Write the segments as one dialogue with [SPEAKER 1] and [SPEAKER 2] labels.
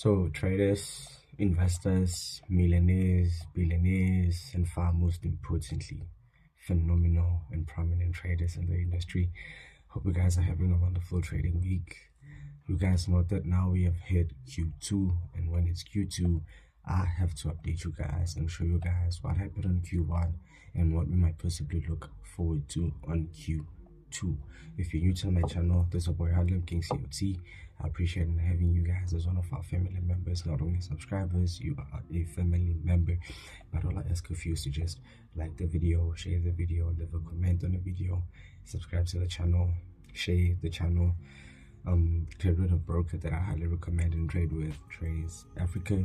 [SPEAKER 1] So traders, investors, millionaires, billionaires, and far most importantly, phenomenal and prominent traders in the industry. Hope you guys are having a wonderful trading week. You guys know that now we have hit Q2, and when it's Q2, I have to update you guys and show you guys what happened on Q1 and what we might possibly look forward to on Q2. If you're new to my channel, this is your boy Harlem King COT. I appreciate having you guys as one of our family members, not only subscribers, you are a family member. But all I ask of you is to just like the video, share the video, leave a comment on the video, subscribe to the channel, share the channel. Trade with a broker that I highly recommend and trade with, Trades Africa,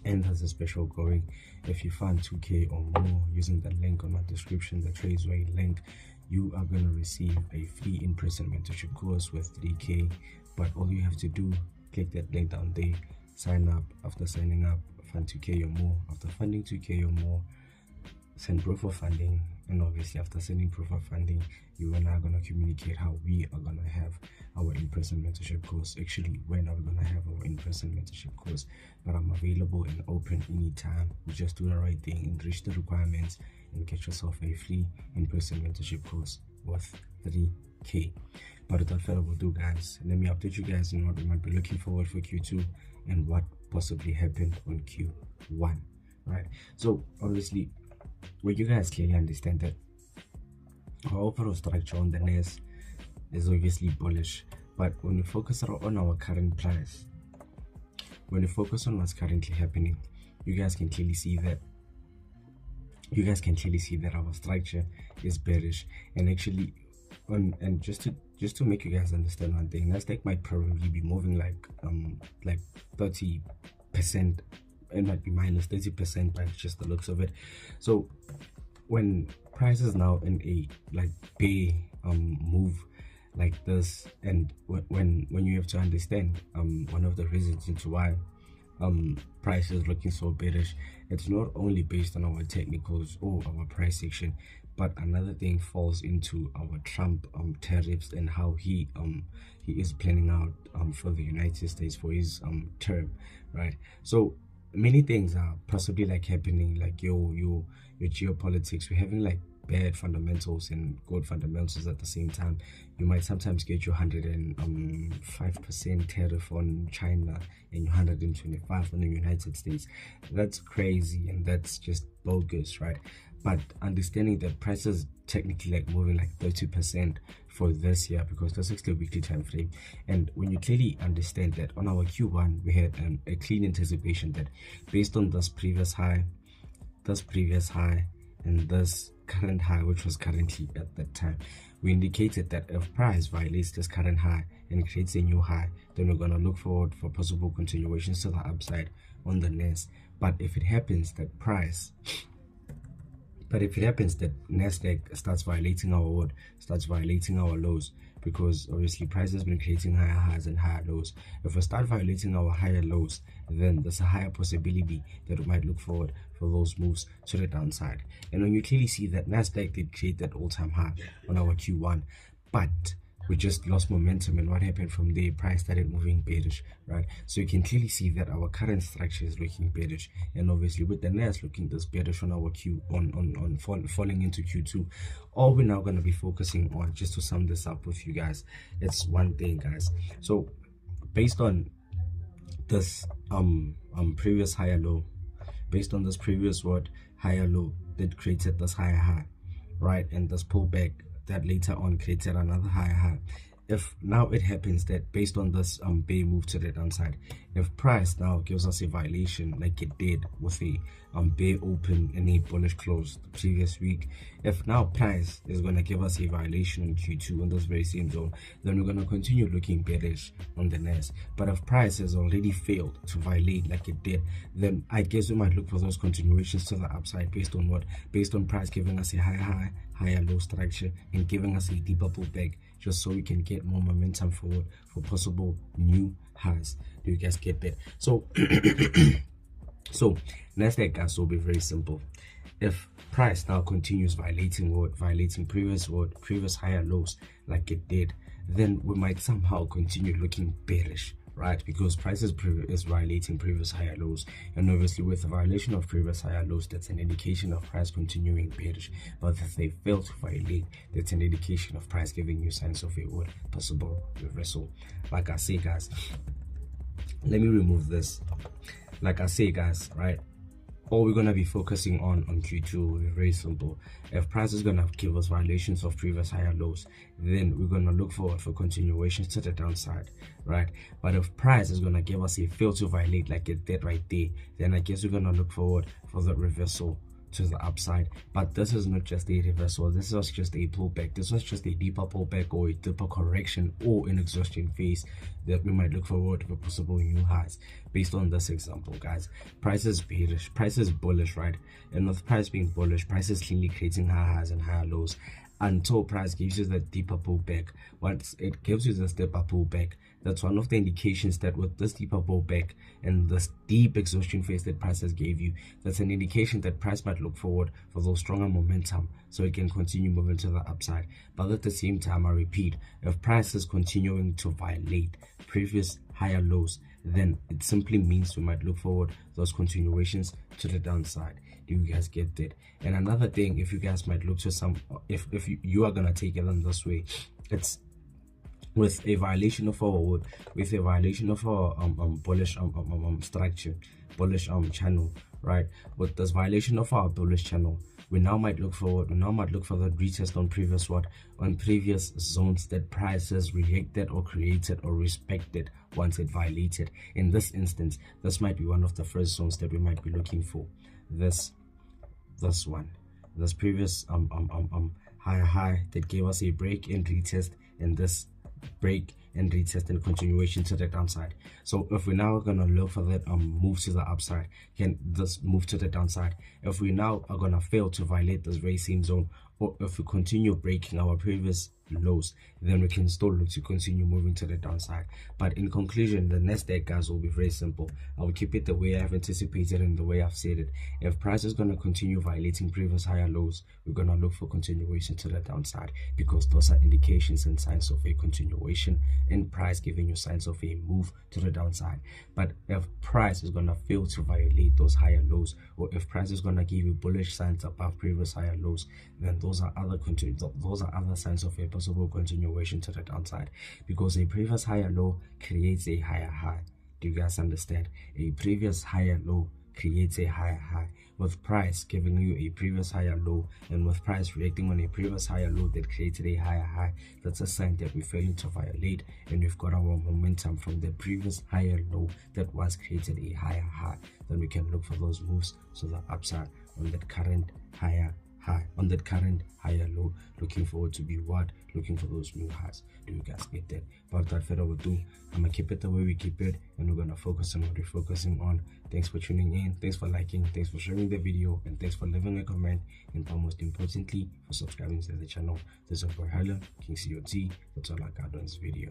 [SPEAKER 1] and has a special going. If you find 2K or more using the link on my description, the TradeZway link, you are going to receive a free in-person mentorship course with 3K. But all you have to do, click that link down there, sign up. After signing up, fund 2K or more. After funding 2K or more, send proof of funding. And obviously after sending proof of funding, you and I are going to communicate how we are going to have our in-person mentorship course. Actually, when are we going to have our in-person mentorship course? But I'm available and open anytime. You just do the right thing and reach the requirements and get yourself a free in-person mentorship course worth 3K. But without further ado, guys, let me update you guys on what we might be looking forward for Q2 and what possibly happened on Q1. Right? So obviously, well, you guys clearly understand that our overall structure on the NAS is obviously bullish, but when we focus on our current price, when we focus on what's currently happening, you guys can clearly see that our structure is bearish. And actually, just to make you guys understand one thing, Nasdaq might probably be moving like 30%. It might be minus 30% by just the looks of it. So when price is now in a bear move like this, and when you have to understand one of the reasons into why price is looking so bearish, it's not only based on our technicals or our price action, but another thing falls into our Trump tariffs and how he is planning out for the United States for his term, right? So many things are possibly happening, like your geopolitics. We're having bad fundamentals and good fundamentals at the same time. You might sometimes get your 105% tariff on China and your 125 on the United States. That's crazy and that's just bogus, right? But understanding that prices technically moving 30% for this year, because that's actually a weekly time frame. And when you clearly understand that on our Q1 we had a clean anticipation that based on this previous high, and this current high, which was currently at that time, we indicated that if price violates this current high and creates a new high, then we're going to look forward for possible continuations to the upside on the NAS. But if it happens that Nasdaq starts violating our word, starts violating our lows, because obviously price has been creating higher highs and higher lows. If we start violating our higher lows, then there's a higher possibility that we might look forward for those moves to the downside. And when you clearly see that Nasdaq did create that all-time high on our Q1, but we just lost momentum, and what happened from there, price started moving bearish, right? So you can clearly see that our current structure is looking bearish, and obviously with the NAS looking this bearish on our falling into Q2, all we're now going to be focusing on, just to sum this up with you guys, it's one thing, guys. So based on this previous higher low, based on this previous higher low that created this higher high, right, and this pullback that later on created another higher high. If now it happens that based on this bear move to the downside, if price now gives us a violation like it did with a bear open and a bullish close the previous week, if now price is going to give us a violation in Q2 in this very same zone, then we're going to continue looking bearish on the NAS. But if price has already failed to violate like it did, then I guess we might look for those continuations to the upside based on what? Based on price giving us a higher low structure and giving us a deeper pullback, just so we can get more momentum forward for possible new highs. Do you guys get that? So so Nasdaq, guys, will be very simple. If price now continues violating previous higher lows like it did, then we might somehow continue looking bearish, right? Because price is violating previous higher lows, and obviously with the violation of previous higher lows, that's an indication of price continuing bearish. But if they fail to violate, that's an indication of price giving you signs of a possible reversal. Like I say, guys, let me remove this. Like I say, guys, right, all we're going to be focusing on Q2 will be very simple. If price is going to give us violations of previous higher lows, then we're going to look forward for continuations to the downside, right? But if price is going to give us a fail to violate like it did right there, then I guess we're going to look forward for the reversal to the upside. But this is not just a reversal, this was just a pullback, this was just a deeper pullback or a deeper correction or an exhaustion phase that we might look forward for possible new highs. Based on this example, guys, price is bearish, price is bullish, right? And with price being bullish, price is clearly creating higher highs and higher lows until price gives you that deeper pullback. Once it gives you this deeper pullback, that's one of the indications that with this deeper pullback and this deep exhaustion phase that price has gave you, that's an indication that price might look forward for those stronger momentum so it can continue moving to the upside. But at the same time, I repeat, if price is continuing to violate previous higher lows, then it simply means we might look forward those continuations to the downside. Do you guys get that? And another thing, if you guys might look to some, if you are gonna take it in this way, it's with a violation of our bullish structure, bullish channel, right? With this violation of our bullish channel, we now might look for the retest on previous zones that prices reacted or created or respected once it violated. In this instance, this might be one of the first zones that we might be looking for. This previous higher high that gave us a break and retest, and this break and retest and continuation to the downside. So if we now are gonna look for that move to the upside, can this move to the downside? If we now are gonna fail to violate this very same zone, or if we continue breaking our previous lows, then we can still look to continue moving to the downside. But in conclusion, the Nasdaq, guys, will be very simple. I will keep it the way I've anticipated and the way I've said it. If price is going to continue violating previous higher lows, we're going to look for continuation to the downside, because those are indications and signs of a continuation and price giving you signs of a move to the downside. But if price is going to fail to violate those higher lows, or if price is going to give you bullish signs above previous higher lows, then those are other signs of a possible continuation to the downside, because a previous higher low creates a higher high. Do you guys understand? A previous higher low creates a higher high. With price giving you a previous higher low, and with price reacting on a previous higher low that created a higher high, that's a sign that we're failing to violate, and we've got our momentum from the previous higher low that once created a higher high. Then we can look for those moves to the upside on that current higher high, on that current higher low, looking forward to be what? Looking for those new highs. Do you guys get that? But without further ado, I'm gonna keep it the way we keep it, and we're gonna focus on what we're focusing on. Thanks for tuning in, thanks for liking, thanks for sharing the video, and thanks for leaving a comment, and most importantly, for subscribing to the channel. This is your boy Harlem, King COT. That's all I got on this video.